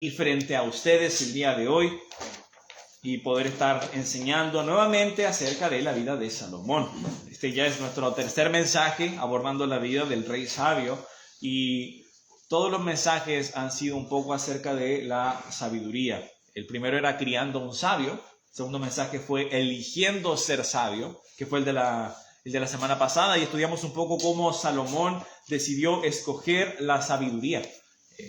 Y frente a ustedes el día de hoy y poder estar enseñando nuevamente acerca de la vida de Salomón. Este ya es nuestro tercer mensaje abordando la vida del rey sabio, y todos los mensajes han sido un poco acerca de la sabiduría. El primero era criando un sabio, el segundo mensaje fue eligiendo ser sabio, que fue el de la semana pasada, y estudiamos un poco cómo Salomón decidió escoger la sabiduría.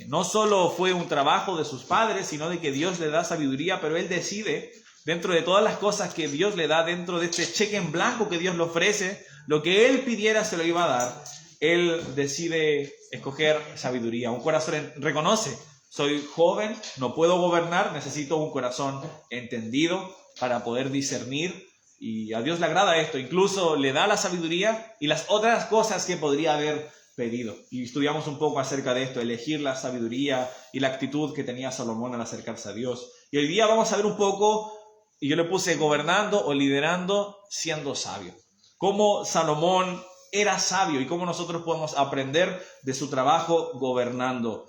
No solo fue un trabajo de sus padres, sino de que Dios le da sabiduría, pero él decide, dentro de todas las cosas que Dios le da, dentro de este cheque en blanco que Dios le ofrece, lo que él pidiera se lo iba a dar. Él decide escoger sabiduría. Un corazón reconoce: soy joven, no puedo gobernar, necesito un corazón entendido para poder discernir. Y a Dios le agrada esto. Incluso le da la sabiduría y las otras cosas que podría haber pedido. Y estudiamos un poco acerca de esto, elegir la sabiduría y la actitud que tenía Salomón al acercarse a Dios. Y hoy día vamos a ver un poco, y yo le puse gobernando o liderando siendo sabio. Cómo Salomón era sabio y cómo nosotros podemos aprender de su trabajo gobernando.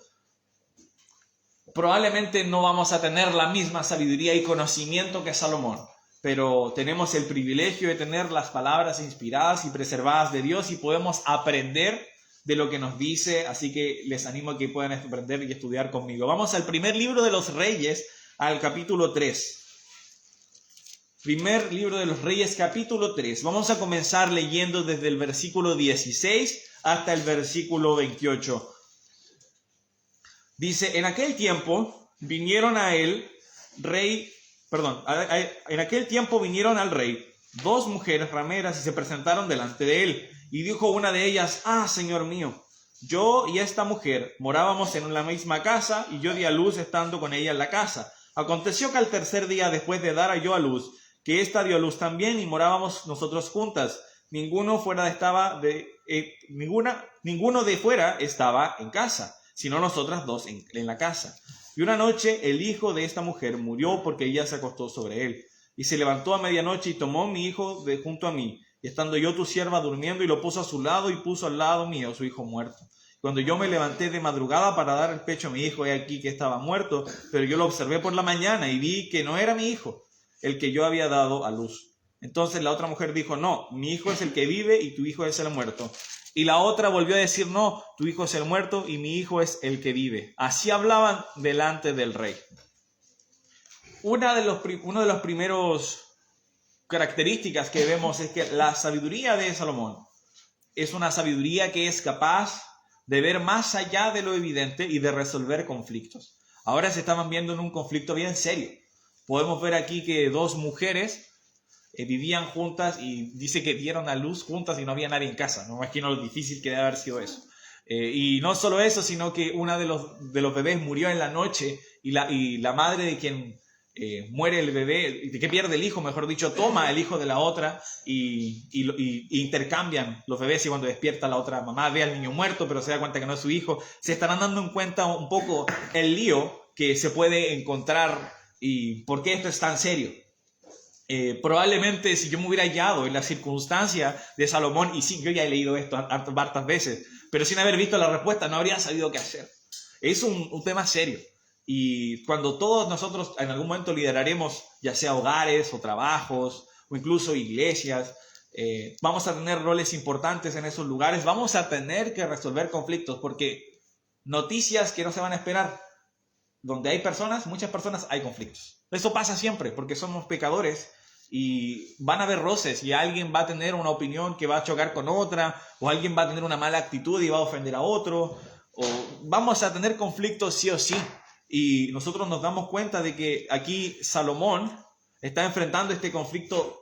Probablemente no vamos a tener la misma sabiduría y conocimiento que Salomón, pero tenemos el privilegio de tener las palabras inspiradas y preservadas de Dios y podemos aprender de lo que nos dice, así que les animo a que puedan aprender y estudiar conmigo. Vamos al primer libro de los Reyes, al capítulo 3. Primer libro de los Reyes, capítulo 3. Vamos a comenzar leyendo desde el versículo 16 hasta el versículo 28. Dice: en aquel tiempo vinieron al rey dos mujeres rameras y se presentaron delante de él. Y dijo una de ellas: ah, señor mío, yo y esta mujer morábamos en la misma casa, y yo di a luz estando con ella en la casa. Aconteció que al tercer día después de dar yo a luz, que ésta dio a luz también, y morábamos nosotros juntas. Ninguno de fuera estaba en casa, sino nosotras dos en la casa. Y una noche el hijo de esta mujer murió porque ella se acostó sobre él. Y se levantó a medianoche y tomó mi hijo de junto a mí, y estando yo tu sierva durmiendo, y lo puso a su lado, y puso al lado mío su hijo muerto. Cuando yo me levanté de madrugada para dar el pecho a mi hijo, he aquí que estaba muerto, pero yo lo observé por la mañana y vi que no era mi hijo, el que yo había dado a luz. Entonces la otra mujer dijo: no, mi hijo es el que vive y tu hijo es el muerto. Y la otra volvió a decir: no, tu hijo es el muerto y mi hijo es el que vive. Así hablaban delante del rey. Uno de los primeros características que vemos es que la sabiduría de Salomón es una sabiduría que es capaz de ver más allá de lo evidente y de resolver conflictos. Ahora se estaban viendo en un conflicto bien serio. Podemos ver aquí que dos mujeres vivían juntas y dice que dieron a luz juntas y no había nadie en casa. No me imagino lo difícil que debe haber sido eso. Y no solo eso, sino que una de los bebés murió en la noche, y la madre de quien muere el bebé, de que pierde el hijo, mejor dicho, toma el hijo de la otra y intercambian los bebés, y cuando despierta la otra mamá ve al niño muerto, pero se da cuenta que no es su hijo. Se estarán dando en cuenta un poco el lío que se puede encontrar y por qué esto es tan serio. Probablemente si yo me hubiera hallado en la circunstancia de Salomón, y sí, yo ya he leído esto hartas veces, pero sin haber visto la respuesta no habría sabido qué hacer. Es un tema serio. Y cuando todos nosotros en algún momento lideraremos, ya sea hogares o trabajos o incluso iglesias, vamos a tener roles importantes en esos lugares, vamos a tener que resolver conflictos, porque noticias que no se van a esperar. Donde hay personas, muchas personas, hay conflictos. Eso pasa siempre, porque somos pecadores y van a haber roces, y alguien va a tener una opinión que va a chocar con otra, o alguien va a tener una mala actitud y va a ofender a otro, o vamos a tener conflictos sí o sí. Y nosotros nos damos cuenta de que aquí Salomón está enfrentando este conflicto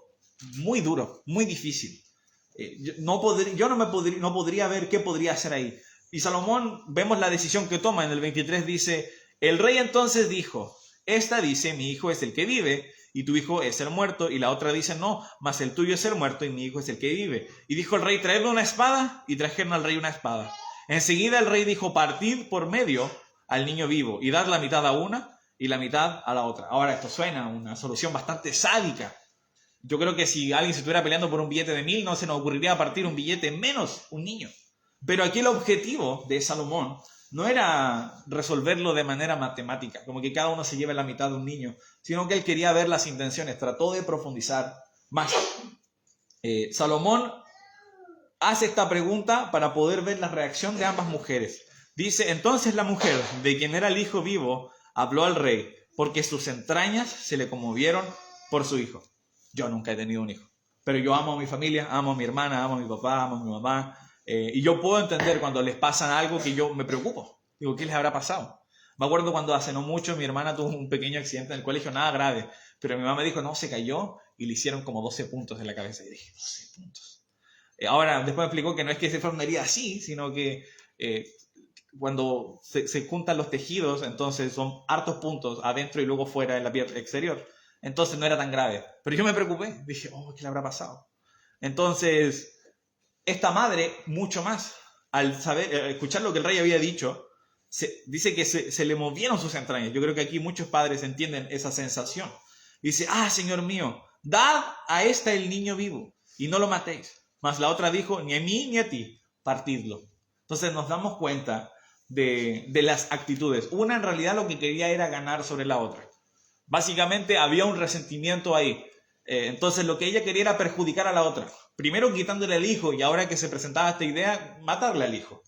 muy duro, muy difícil. No podría ver qué podría hacer ahí. Y Salomón, vemos la decisión que toma. En el 23 dice: el rey entonces dijo: esta dice, mi hijo es el que vive y tu hijo es el muerto. Y la otra dice: no, mas el tuyo es el muerto y mi hijo es el que vive. Y dijo el rey: traedle una espada. Y trajeron al rey una espada. Enseguida el rey dijo: partid por medio al niño vivo y dad la mitad a una y la mitad a la otra. Ahora, esto suena a una solución bastante sádica. Yo creo que si alguien se estuviera peleando por un billete de 1000, no se nos ocurriría partir un billete menos un niño. Pero aquí el objetivo de Salomón no era resolverlo de manera matemática, como que cada uno se lleve la mitad de un niño, sino que él quería ver las intenciones, trató de profundizar más. Salomón hace esta pregunta para poder ver la reacción de ambas mujeres. Dice, entonces la mujer, de quien era el hijo vivo, habló al rey, porque sus entrañas se le conmovieron por su hijo. Yo nunca he tenido un hijo, pero yo amo a mi familia, amo a mi hermana, amo a mi papá, amo a mi mamá, y yo puedo entender cuando les pasa algo que yo me preocupo. Digo, ¿qué les habrá pasado? Me acuerdo cuando hace no mucho mi hermana tuvo un pequeño accidente en el colegio, nada grave, pero mi mamá me dijo, no, se cayó y le hicieron como 12 puntos en la cabeza. Y dije, 12 puntos. Ahora, después me explicó que no es que se fue una herida así, sino que cuando se juntan los tejidos, entonces son hartos puntos adentro y luego fuera en la piel exterior. Entonces no era tan grave. Pero yo me preocupé. Dije, oh, ¿qué le habrá pasado? Entonces, esta madre, mucho más, al saber, escuchar lo que el rey había dicho, dice que se le movieron sus entrañas. Yo creo que aquí muchos padres entienden esa sensación. Dice, Señor mío, dad a esta el niño vivo y no lo matéis. Mas la otra dijo, ni a mí ni a ti, partidlo. Entonces nos damos cuenta de las actitudes. Una en realidad lo que quería era ganar sobre la otra. Básicamente había un resentimiento ahí. Entonces lo que ella quería era perjudicar a la otra. Primero quitándole al hijo y ahora que se presentaba esta idea, matarle al hijo.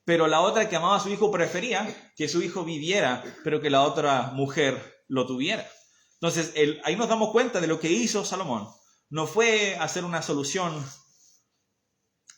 Pero la otra que amaba a su hijo prefería que su hijo viviera, pero que la otra mujer lo tuviera. Entonces ahí nos damos cuenta de lo que hizo Salomón. No fue hacer una solución,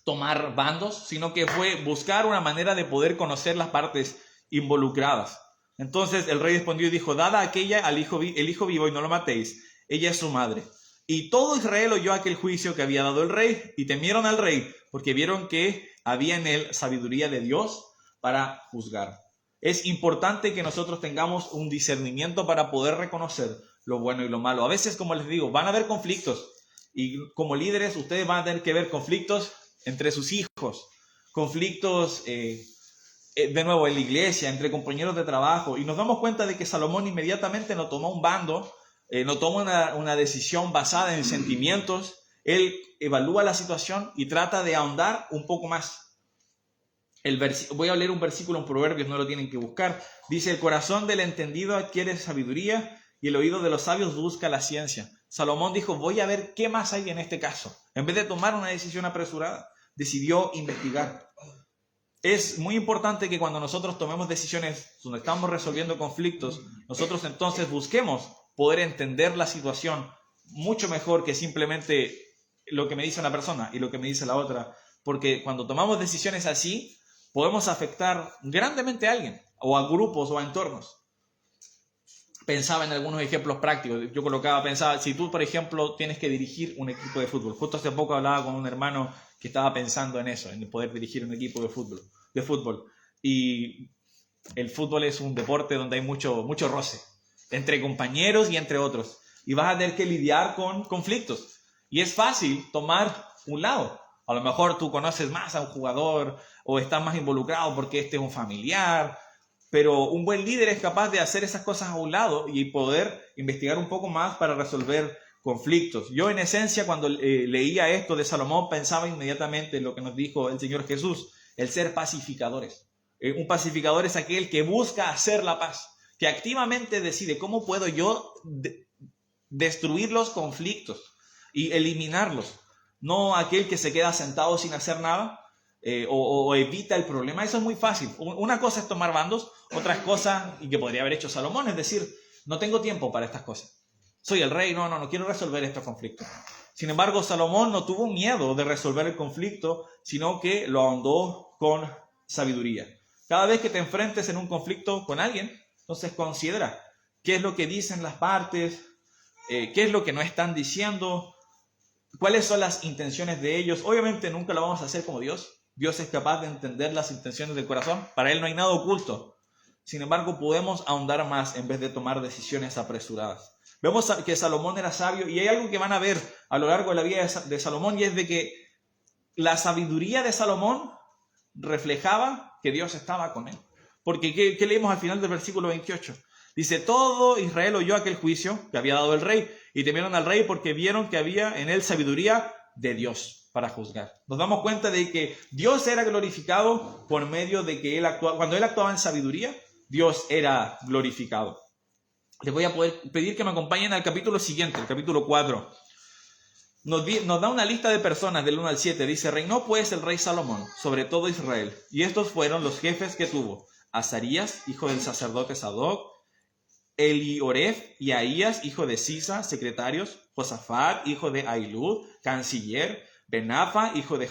tomar bandos, sino que fue buscar una manera de poder conocer las partes involucradas. Entonces el rey respondió y dijo, dad a aquella el hijo vivo y no lo matéis, ella es su madre. Y todo Israel oyó aquel juicio que había dado el rey y temieron al rey, porque vieron que había en él sabiduría de Dios para juzgar. Es importante que nosotros tengamos un discernimiento para poder reconocer lo bueno y lo malo. A veces, como les digo, van a haber conflictos y como líderes ustedes van a tener que ver conflictos entre sus hijos, conflictos de nuevo en la iglesia, entre compañeros de trabajo, y nos damos cuenta de que Salomón inmediatamente no tomó un bando, no toma una decisión basada en sentimientos. Él evalúa la situación y trata de ahondar un poco más. Voy a leer un versículo en Proverbios, no lo tienen que buscar. Dice, el corazón del entendido adquiere sabiduría y el oído de los sabios busca la ciencia. Salomón dijo, voy a ver qué más hay en este caso. En vez de tomar una decisión apresurada, decidió investigar. Es muy importante que cuando nosotros tomemos decisiones donde estamos resolviendo conflictos, nosotros entonces busquemos poder entender la situación mucho mejor que simplemente lo que me dice una persona y lo que me dice la otra. Porque cuando tomamos decisiones así, podemos afectar grandemente a alguien, o a grupos, o a entornos. Pensaba en algunos ejemplos prácticos. Yo pensaba, si tú, por ejemplo, tienes que dirigir un equipo de fútbol. Justo hace poco hablaba con un hermano que estaba pensando en eso, en poder dirigir un equipo de fútbol. Y el fútbol es un deporte donde hay mucho roce, entre compañeros y entre otros. Y vas a tener que lidiar con conflictos. Y es fácil tomar un lado. A lo mejor tú conoces más a un jugador o estás más involucrado porque este es un familiar. Pero un buen líder es capaz de hacer esas cosas a un lado y poder investigar un poco más para resolver conflictos. Yo en esencia cuando leía esto de Salomón pensaba inmediatamente en lo que nos dijo el Señor Jesús, el ser pacificadores. Un pacificador es aquel que busca hacer la paz, que activamente decide cómo puedo yo destruir los conflictos y eliminarlos. No aquel que se queda sentado sin hacer nada. O evita el problema. Eso es muy fácil. Una cosa es tomar bandos, otra cosa, y que podría haber hecho Salomón, es decir, no tengo tiempo para estas cosas. Soy el rey, no quiero resolver estos conflictos. Sin embargo, Salomón no tuvo miedo de resolver el conflicto, sino que lo ahondó con sabiduría. Cada vez que te enfrentes en un conflicto con alguien, entonces considera qué es lo que dicen las partes, qué es lo que no están diciendo, cuáles son las intenciones de ellos. Obviamente nunca lo vamos a hacer como Dios. Dios es capaz de entender las intenciones del corazón. Para Él no hay nada oculto. Sin embargo, podemos ahondar más en vez de tomar decisiones apresuradas. Vemos que Salomón era sabio y hay algo que van a ver a lo largo de la vida de Salomón y es de que la sabiduría de Salomón reflejaba que Dios estaba con él. Porque ¿qué leemos al final del versículo 28? Dice, todo Israel oyó aquel juicio que había dado el rey y temieron al rey porque vieron que había en él sabiduría de Dios. para juzgar. Nos damos cuenta de que Dios era glorificado por medio de que cuando Él actuaba en sabiduría, Dios era glorificado. Les voy a pedir que me acompañen al capítulo siguiente, el capítulo 4. Nos da una lista de personas del 1 al 7. Dice: reinó pues el rey Salomón sobre todo Israel, y estos fueron los jefes que tuvo: Azarías, hijo del sacerdote Sadoc; Elioref y Ahías, hijo de Sisa, secretarios; Josafat, hijo de Ahilud, canciller; Benafa, hijo de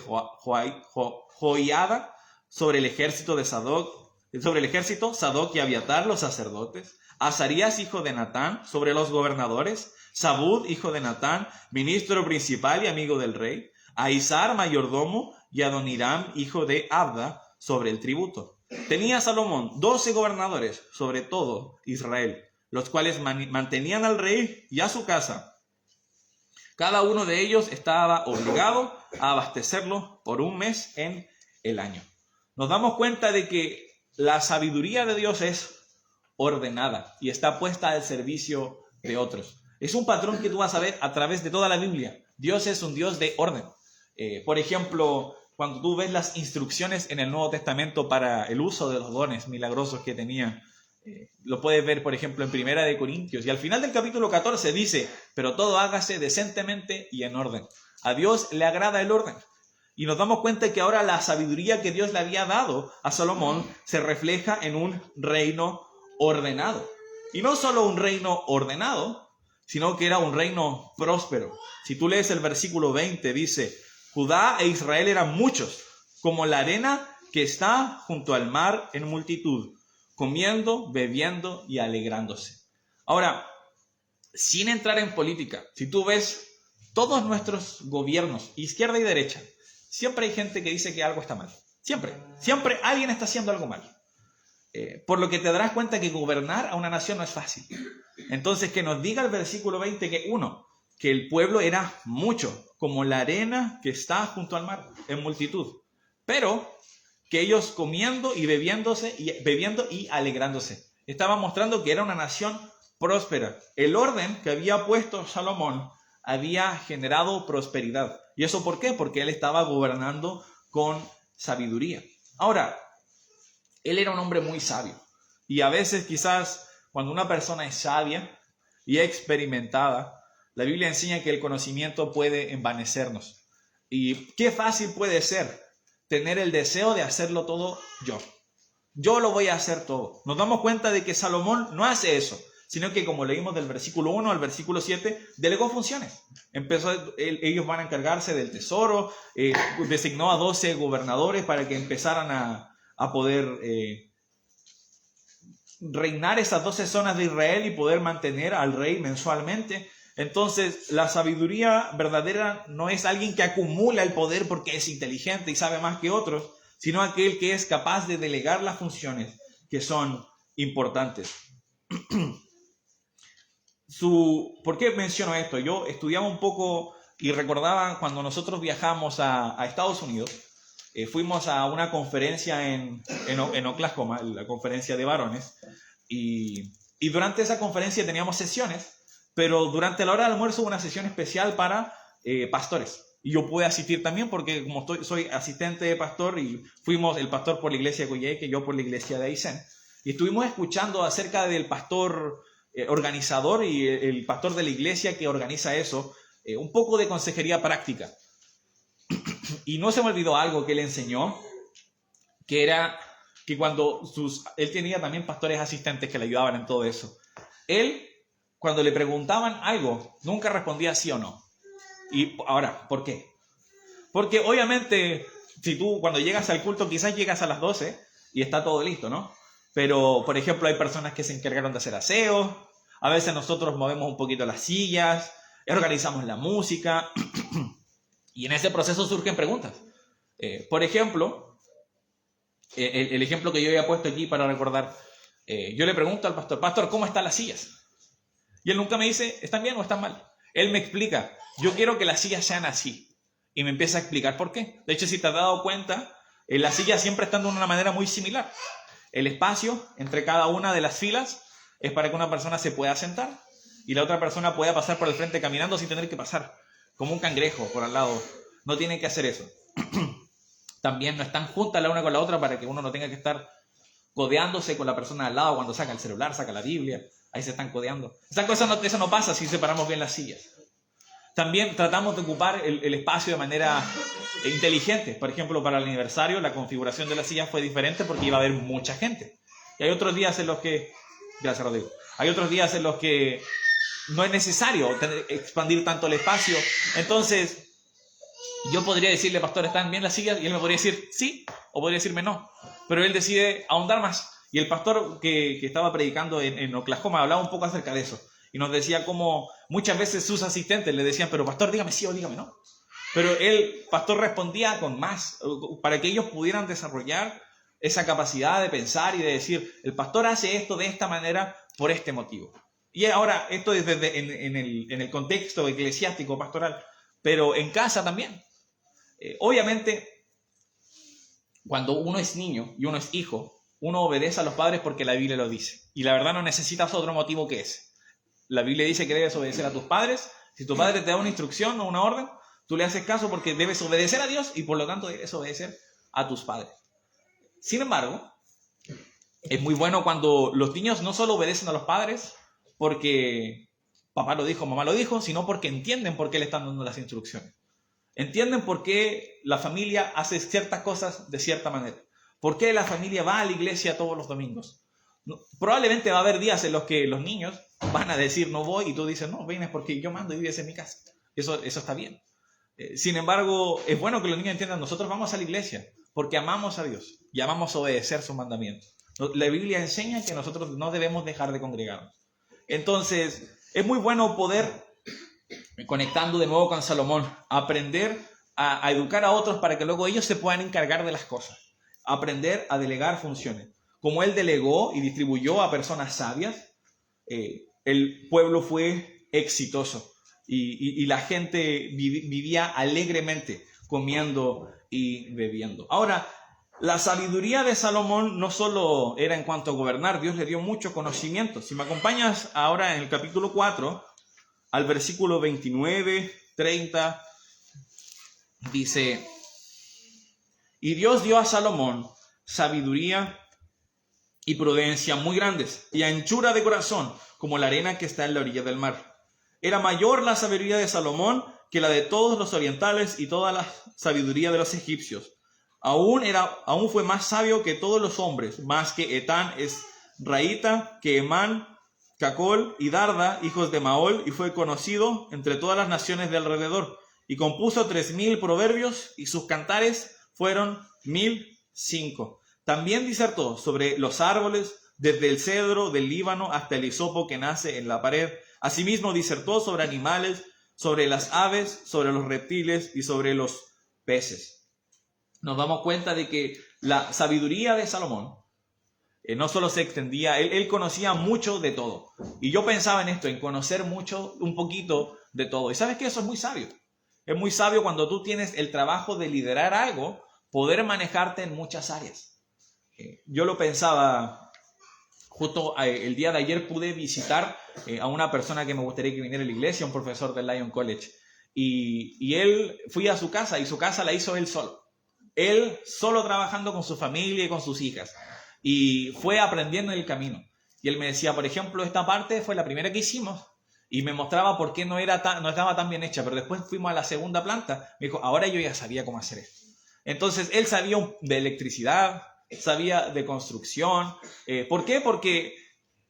Joiada, sobre el ejército Sadoc y Abiatar, los sacerdotes; Azarías, hijo de Natán, sobre los gobernadores; Sabud, hijo de Natán, ministro principal y amigo del rey; Aizar, mayordomo, y Adoniram, hijo de Abda, sobre el tributo. Tenía Salomón 12 gobernadores sobre todo Israel, los cuales mantenían al rey y a su casa. Cada uno de ellos estaba obligado a abastecerlo por un mes en el año. Nos damos cuenta de que la sabiduría de Dios es ordenada y está puesta al servicio de otros. Es un patrón que tú vas a ver a través de toda la Biblia. Dios es un Dios de orden. Por ejemplo, cuando tú ves las instrucciones en el Nuevo Testamento para el uso de los dones milagrosos que tenía, lo puedes ver, por ejemplo, en 1 de Corintios. Y al final del capítulo 14 dice: pero todo hágase decentemente y en orden. A Dios le agrada el orden. Y nos damos cuenta que ahora la sabiduría que Dios le había dado a Salomón se refleja en un reino ordenado. Y no solo un reino ordenado, sino que era un reino próspero. Si tú lees el versículo 20, dice: Judá e Israel eran muchos, como la arena que está junto al mar en multitud, comiendo, bebiendo y alegrándose. Ahora, sin entrar en política, si tú ves todos nuestros gobiernos, izquierda y derecha, siempre hay gente que dice que algo está mal. Siempre alguien está haciendo algo mal. Por lo que te darás cuenta que gobernar a una nación no es fácil. Entonces, que nos diga el versículo 20 que el pueblo era mucho, como la arena que está junto al mar, en multitud. Pero que ellos comiendo y bebiendo y alegrándose. Estaba mostrando que era una nación próspera. El orden que había puesto Salomón había generado prosperidad. ¿Y eso por qué? Porque él estaba gobernando con sabiduría. Ahora, él era un hombre muy sabio. Y a veces quizás cuando una persona es sabia y experimentada, la Biblia enseña que el conocimiento puede envanecernos. Y qué fácil puede ser tener el deseo de hacerlo todo yo. Yo lo voy a hacer todo. Nos damos cuenta de que Salomón no hace eso, sino que, como leímos del versículo 1 al versículo 7, delegó funciones. Ellos van a encargarse del tesoro, designó a 12 gobernadores para que empezaran a poder reinar esas 12 zonas de Israel y poder mantener al rey mensualmente. Entonces, la sabiduría verdadera no es alguien que acumula el poder porque es inteligente y sabe más que otros, sino aquel que es capaz de delegar las funciones que son importantes. ¿Por qué menciono esto? Yo estudiaba un poco y recordaba cuando nosotros viajamos a Estados Unidos, fuimos a una conferencia en Oklahoma, la conferencia de varones, y durante esa conferencia teníamos sesiones, pero durante la hora de almuerzo hubo una sesión especial para pastores. Y yo pude asistir también porque como soy asistente de pastor y fuimos el pastor por la iglesia de Coyhaique, yo por la iglesia de Aysén. Y estuvimos escuchando acerca del pastor organizador y el pastor de la iglesia que organiza eso, un poco de consejería práctica. Y no se me olvidó algo que él enseñó, que era que él tenía también pastores asistentes que le ayudaban en todo eso. Él, cuando le preguntaban algo, nunca respondía sí o no. Y ahora, ¿por qué? Porque obviamente, si tú cuando llegas al culto, quizás llegas a las 12 y está todo listo, ¿no? Pero, por ejemplo, hay personas que se encargaron de hacer aseo, a veces nosotros movemos un poquito las sillas, organizamos la música, y en ese proceso surgen preguntas. Por ejemplo, el ejemplo que yo había puesto aquí para recordar, yo le pregunto al pastor, ¿cómo están las sillas? Y él nunca me dice, ¿están bien o están mal? Él me explica, yo quiero que las sillas sean así. Y me empieza a explicar por qué. De hecho, si te has dado cuenta, las sillas siempre están de una manera muy similar. El espacio entre cada una de las filas es para que una persona se pueda sentar y la otra persona pueda pasar por el frente caminando sin tener que pasar, como un cangrejo por al lado. no tienen que hacer eso. También no están juntas la una con la otra para que uno no tenga que estar codeándose con la persona al lado cuando saca el celular, saca la Biblia. Ahí se están codeando. Eso no pasa si separamos bien las sillas. También tratamos de ocupar el espacio de manera inteligente. Por ejemplo, para el aniversario la configuración de las sillas fue diferente porque iba a haber mucha gente. Y hay otros días en los que... Gracias, Rodrigo. Hay otros días en los que no es necesario expandir tanto el espacio. Entonces, yo podría decirle, pastor, ¿están bien las sillas? Y él me podría decir sí, o podría decirme no. Pero él decide ahondar más. Y el pastor que estaba predicando en Oklahoma hablaba un poco acerca de eso. Y nos decía cómo muchas veces sus asistentes le decían, pero pastor, dígame sí o dígame no. Pero el pastor respondía con más, para que ellos pudieran desarrollar esa capacidad de pensar y de decir, el pastor hace esto de esta manera por este motivo. Y ahora, esto es desde en el contexto eclesiástico pastoral, pero en casa también. Obviamente, cuando uno es niño y uno es hijo, uno obedece a los padres porque la Biblia lo dice. Y la verdad no necesitas otro motivo que ese. La Biblia dice que debes obedecer a tus padres. Si tu padre te da una instrucción o una orden, tú le haces caso porque debes obedecer a Dios y por lo tanto debes obedecer a tus padres. Sin embargo, es muy bueno cuando los niños no solo obedecen a los padres porque papá lo dijo, mamá lo dijo, sino porque entienden por qué le están dando las instrucciones. Entienden por qué la familia hace ciertas cosas de cierta manera. ¿Por qué la familia va a la iglesia todos los domingos? Probablemente va a haber días en los que los niños van a decir no voy y tú dices no, vienes porque yo mando y vives en mi casa. Eso está bien. Sin embargo, es bueno que los niños entiendan, nosotros vamos a la iglesia porque amamos a Dios y amamos obedecer sus mandamientos. La Biblia enseña que nosotros no debemos dejar de congregarnos. Entonces, es muy bueno poder, conectando de nuevo con Salomón, aprender a educar a otros para que luego ellos se puedan encargar de las cosas. Aprender a delegar funciones. Como él delegó y distribuyó a personas sabias, el pueblo fue exitoso y la gente vivía alegremente comiendo y bebiendo. Ahora, la sabiduría de Salomón no solo era en cuanto a gobernar, Dios le dio mucho conocimiento. Si me acompañas ahora en el capítulo 4, al versículo 29, 30, dice, y Dios dio a Salomón sabiduría y prudencia muy grandes, y anchura de corazón, como la arena que está en la orilla del mar. Era mayor la sabiduría de Salomón que la de todos los orientales y toda la sabiduría de los egipcios. Aún fue más sabio que todos los hombres, más que Etán, Esraíta, que Emán, Cacol y Darda, hijos de Maol, y fue conocido entre todas las naciones de alrededor. Y compuso 3000 proverbios, y sus cantares fueron 1005. También disertó sobre los árboles, desde el cedro del Líbano hasta el hisopo que nace en la pared. Asimismo disertó sobre animales, sobre las aves, sobre los reptiles y sobre los peces. Nos damos cuenta de que la sabiduría de Salomón no solo se extendía, él conocía mucho de todo. Y yo pensaba en esto, en conocer mucho, un poquito de todo. Y ¿sabes qué? Eso es muy sabio. Es muy sabio cuando tú tienes el trabajo de liderar algo, poder manejarte en muchas áreas. Yo lo pensaba, justo el día de ayer pude visitar a una persona que me gustaría que viniera a la iglesia, un profesor del Lyon College. Y él, fui a su casa y su casa la hizo él solo. Él solo trabajando con su familia y con sus hijas. Y fue aprendiendo en el camino. Y él me decía, por ejemplo, esta parte fue la primera que hicimos. Y me mostraba por qué no estaba tan bien hecha. Pero después fuimos a la segunda planta. Me dijo, ahora yo ya sabía cómo hacer esto. Entonces él sabía de electricidad, sabía de construcción. ¿Por qué? Porque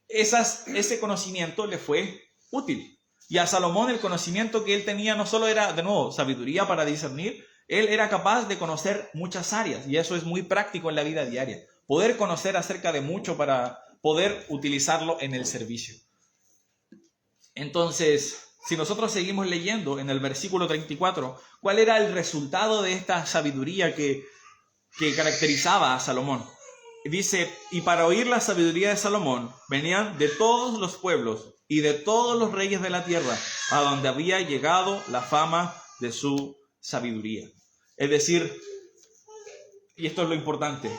ese conocimiento le fue útil. Y a Salomón el conocimiento que él tenía no solo era, de nuevo, sabiduría para discernir. Él era capaz de conocer muchas áreas. Y eso es muy práctico en la vida diaria. Poder conocer acerca de mucho para poder utilizarlo en el servicio. Entonces, si nosotros seguimos leyendo en el versículo 34, ¿cuál era el resultado de esta sabiduría que caracterizaba a Salomón? Dice, y para oír la sabiduría de Salomón venían de todos los pueblos y de todos los reyes de la tierra, a donde había llegado la fama de su sabiduría. Es decir, y esto es lo importante,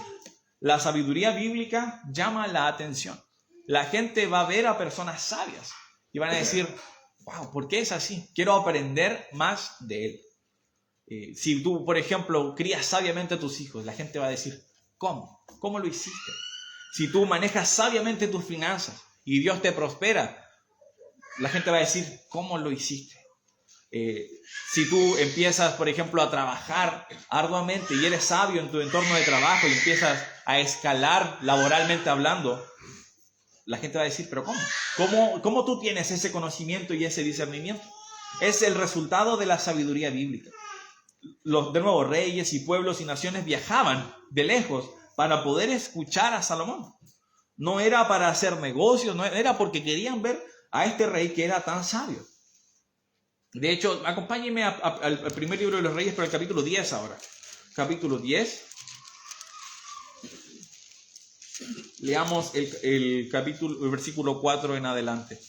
la sabiduría bíblica llama la atención. La gente va a ver a personas sabias y van a decir, wow, ¿por qué es así? Quiero aprender más de él. Si tú, por ejemplo, crías sabiamente a tus hijos, la gente va a decir, ¿cómo? ¿Cómo lo hiciste? Si tú manejas sabiamente tus finanzas y Dios te prospera, la gente va a decir, ¿cómo lo hiciste? Si tú empiezas, por ejemplo, a trabajar arduamente y eres sabio en tu entorno de trabajo y empiezas a escalar laboralmente hablando, la gente va a decir, ¿pero cómo? ¿Cómo tú tienes ese conocimiento y ese discernimiento? Es el resultado de la sabiduría bíblica. De nuevo, reyes y pueblos y naciones viajaban de lejos para poder escuchar a Salomón. No era para hacer negocios, no era porque querían ver a este rey que era tan sabio. De hecho, acompáñenme al primer libro de los Reyes, pero al capítulo 10 ahora. Capítulo 10. Leamos el versículo 4 en adelante.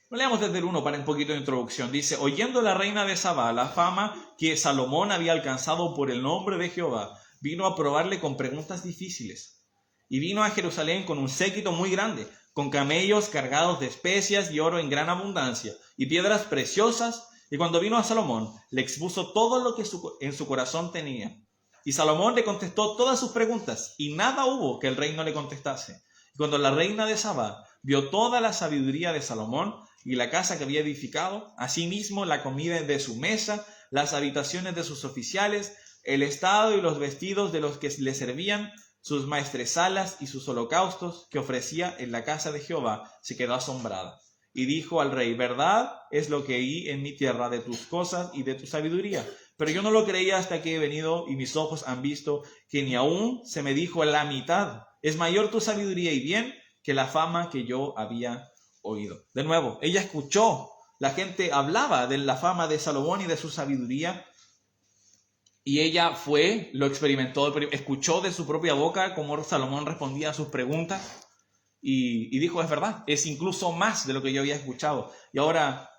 Leamos desde el 1 para un poquito de introducción. Dice, oyendo la reina de Sabá la fama que Salomón había alcanzado por el nombre de Jehová, vino a probarle con preguntas difíciles. Y vino a Jerusalén con un séquito muy grande, con camellos cargados de especias y oro en gran abundancia, y piedras preciosas. Y cuando vino a Salomón, le expuso todo lo que en su corazón tenía. Y Salomón le contestó todas sus preguntas, y nada hubo que el rey no le contestase. Y cuando la reina de Sabá vio toda la sabiduría de Salomón, y la casa que había edificado, asimismo la comida de su mesa, las habitaciones de sus oficiales, el estado y los vestidos de los que le servían, sus maestresalas y sus holocaustos que ofrecía en la casa de Jehová, se quedó asombrada. Y dijo al rey, verdad es lo que oí en mi tierra de tus cosas y de tu sabiduría, pero yo no lo creía hasta que he venido y mis ojos han visto que ni aún se me dijo la mitad. Es mayor tu sabiduría y bien que la fama que yo había oído. De nuevo, ella escuchó, la gente hablaba de la fama de Salomón y de su sabiduría, y ella fue, lo experimentó, escuchó de su propia boca cómo Salomón respondía a sus preguntas, y dijo, es verdad, es incluso más de lo que yo había escuchado. Y ahora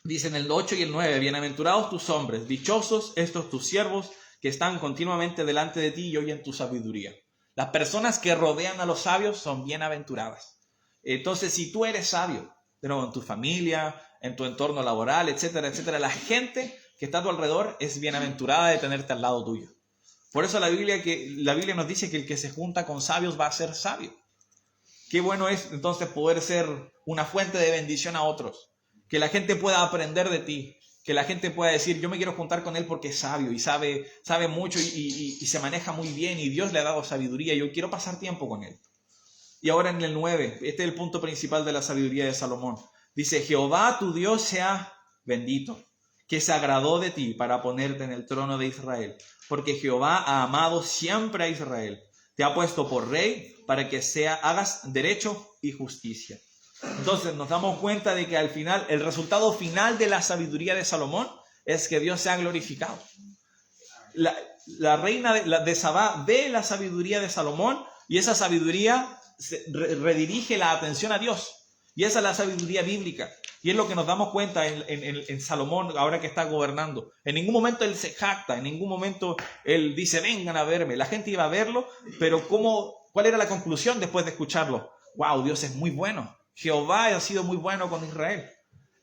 dicen el 8 y el 9, bienaventurados tus hombres, dichosos estos tus siervos que están continuamente delante de ti y oyen tu sabiduría. Las personas que rodean a los sabios son bienaventuradas. Entonces, si tú eres sabio, de nuevo, en tu familia, en tu entorno laboral, etcétera, etcétera, la gente que está a tu alrededor es bienaventurada de tenerte al lado tuyo. Por eso la Biblia nos dice que el que se junta con sabios va a ser sabio. Qué bueno es entonces poder ser una fuente de bendición a otros. Que la gente pueda aprender de ti. Que la gente pueda decir, yo me quiero juntar con él porque es sabio y sabe mucho y se maneja muy bien y Dios le ha dado sabiduría. Yo quiero pasar tiempo con él. Y ahora en el 9, este es el punto principal de la sabiduría de Salomón. Dice, Jehová tu Dios sea bendito, que se agradó de ti para ponerte en el trono de Israel. Porque Jehová ha amado siempre a Israel. Te ha puesto por rey para que hagas derecho y justicia. Entonces nos damos cuenta de que al final, el resultado final de la sabiduría de Salomón es que Dios sea glorificado. La reina de Sabá ve la sabiduría de Salomón y esa sabiduría redirige la atención a Dios. Y esa es la sabiduría bíblica. Y es lo que nos damos cuenta en Salomón ahora que está gobernando. En ningún momento él se jacta, en ningún momento él dice, vengan a verme. La gente iba a verlo, pero ¿cuál era la conclusión después de escucharlo? ¡Wow! Dios es muy bueno. Jehová ha sido muy bueno con Israel.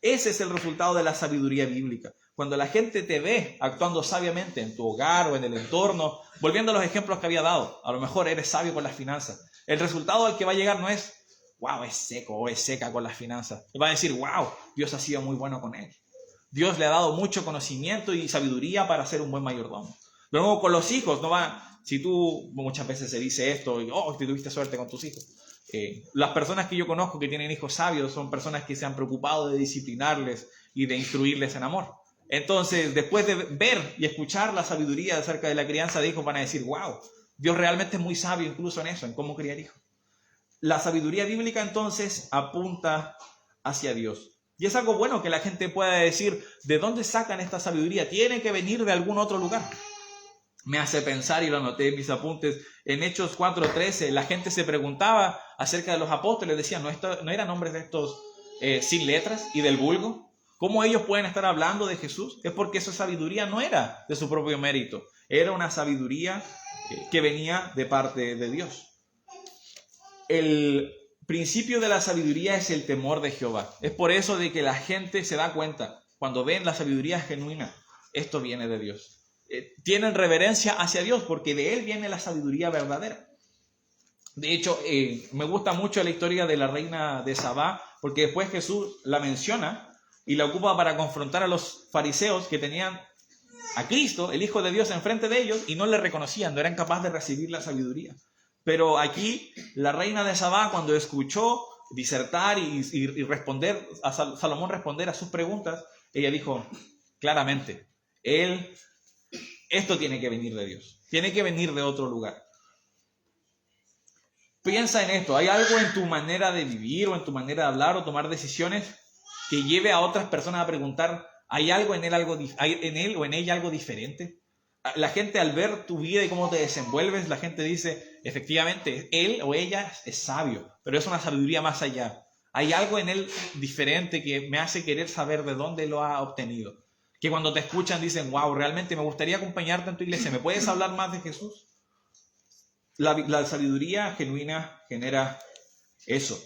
Ese es el resultado de la sabiduría bíblica. Cuando la gente te ve actuando sabiamente en tu hogar o en el entorno, volviendo a los ejemplos que había dado, a lo mejor eres sabio con las finanzas. El resultado al que va a llegar no es, wow, es seco o es seca con las finanzas. Va a decir, wow, Dios ha sido muy bueno con él. Dios le ha dado mucho conocimiento y sabiduría para ser un buen mayordomo. Luego con los hijos, si tú, muchas veces se dice esto, te tuviste suerte con tus hijos. Las personas que yo conozco que tienen hijos sabios son personas que se han preocupado de disciplinarles y de instruirles en amor. Entonces, después de ver y escuchar la sabiduría acerca de la crianza de hijos, van a decir, wow, Dios realmente es muy sabio incluso en eso, en cómo criar hijos. La sabiduría bíblica entonces apunta hacia Dios. Y es algo bueno que la gente pueda decir, ¿de dónde sacan esta sabiduría? Tiene que venir de algún otro lugar. Me hace pensar, y lo anoté en mis apuntes, en Hechos 4:13, la gente se preguntaba acerca de los apóstoles, decían, ¿no eran hombres de estos sin letras y del vulgo? ¿Cómo ellos pueden estar hablando de Jesús? Es porque esa sabiduría no era de su propio mérito, era una sabiduría que venía de parte de Dios. principio de la sabiduría es el temor de Jehová. Es por eso de que la gente se da cuenta, cuando ven la sabiduría genuina, esto viene de Dios. Tienen reverencia hacia Dios porque de Él viene la sabiduría verdadera. De hecho, me gusta mucho la historia de la reina de Sabá, porque después Jesús la menciona y la ocupa para confrontar a los fariseos que tenían a Cristo, el Hijo de Dios, enfrente de ellos y no le reconocían, no eran capaces de recibir la sabiduría. Pero aquí la reina de Sabá, cuando escuchó disertar y responder a Salomón responder a sus preguntas, ella dijo claramente, esto tiene que venir de Dios, tiene que venir de otro lugar. Piensa en esto, ¿hay algo en tu manera de vivir o en tu manera de hablar o tomar decisiones que lleve a otras personas a preguntar, ¿hay algo en él o en ella algo diferente? La gente al ver tu vida y cómo te desenvuelves, la gente dice, efectivamente, él o ella es sabio, pero es una sabiduría más allá. Hay algo en él diferente que me hace querer saber de dónde lo ha obtenido. Que cuando te escuchan dicen, wow, realmente me gustaría acompañarte en tu iglesia, ¿me puedes hablar más de Jesús? La sabiduría genuina genera eso.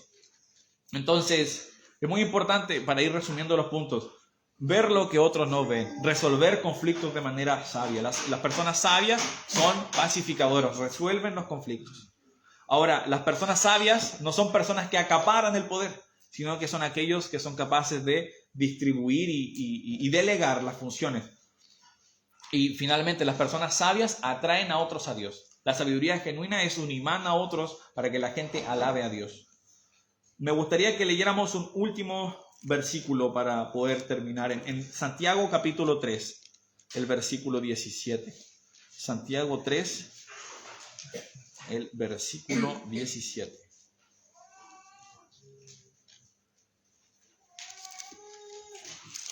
Entonces, es muy importante, para ir resumiendo los puntos, ver lo que otros no ven, resolver conflictos de manera sabia. Las personas sabias son pacificadoras, resuelven los conflictos. Ahora, las personas sabias no son personas que acaparan el poder, sino que son aquellos que son capaces de distribuir y delegar las funciones. Y finalmente, las personas sabias atraen a otros a Dios. La sabiduría genuina es un imán a otros para que la gente alabe a Dios. Me gustaría que leyéramos un último versículo para poder terminar en Santiago capítulo 3, el versículo 17. Santiago 3, el versículo 17.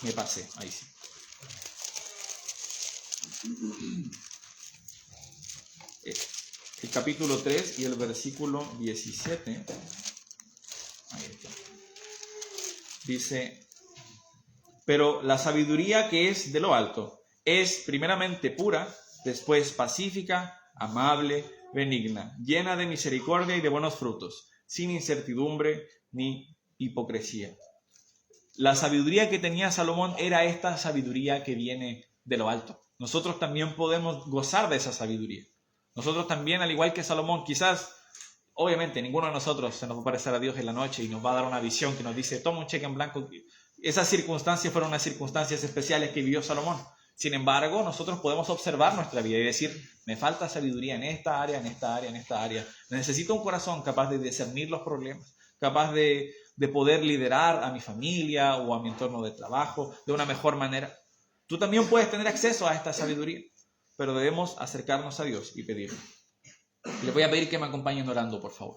Me pasé, ahí sí. El capítulo 3 y el versículo 17. Ahí está. Dice, pero la sabiduría que es de lo alto es primeramente pura, después pacífica, amable, benigna, llena de misericordia y de buenos frutos, sin incertidumbre ni hipocresía. La sabiduría que tenía Salomón era esta sabiduría que viene de lo alto. Nosotros también podemos gozar de esa sabiduría. Nosotros también, al igual que Salomón, quizás, obviamente, ninguno de nosotros se nos va a aparecer a Dios en la noche y nos va a dar una visión que nos dice, toma un cheque en blanco. Esas circunstancias fueron unas circunstancias especiales que vivió Salomón. Sin embargo, nosotros podemos observar nuestra vida y decir, me falta sabiduría en esta área, en esta área, en esta área. Necesito un corazón capaz de discernir los problemas, capaz de poder liderar a mi familia o a mi entorno de trabajo de una mejor manera. Tú también puedes tener acceso a esta sabiduría, pero debemos acercarnos a Dios y pedirlo. Les voy a pedir que me acompañen orando, por favor.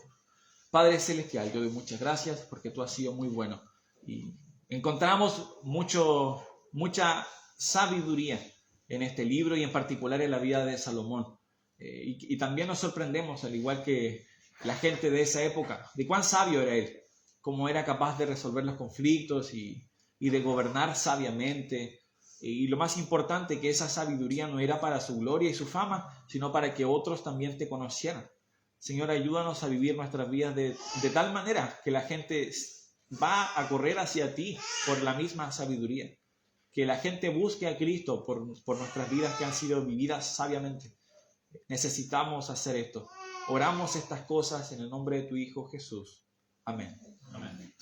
Padre Celestial, yo doy muchas gracias porque tú has sido muy bueno. Y encontramos mucha sabiduría en este libro y en particular en la vida de Salomón. Y también nos sorprendemos, al igual que la gente de esa época, de cuán sabio era él, cómo era capaz de resolver los conflictos y de gobernar sabiamente. Y lo más importante, que esa sabiduría no era para su gloria y su fama, sino para que otros también te conocieran. Señor, ayúdanos a vivir nuestras vidas de tal manera que la gente va a correr hacia ti por la misma sabiduría. Que la gente busque a Cristo por nuestras vidas que han sido vividas sabiamente. Necesitamos hacer esto. Oramos estas cosas en el nombre de tu Hijo Jesús. Amén. Amén.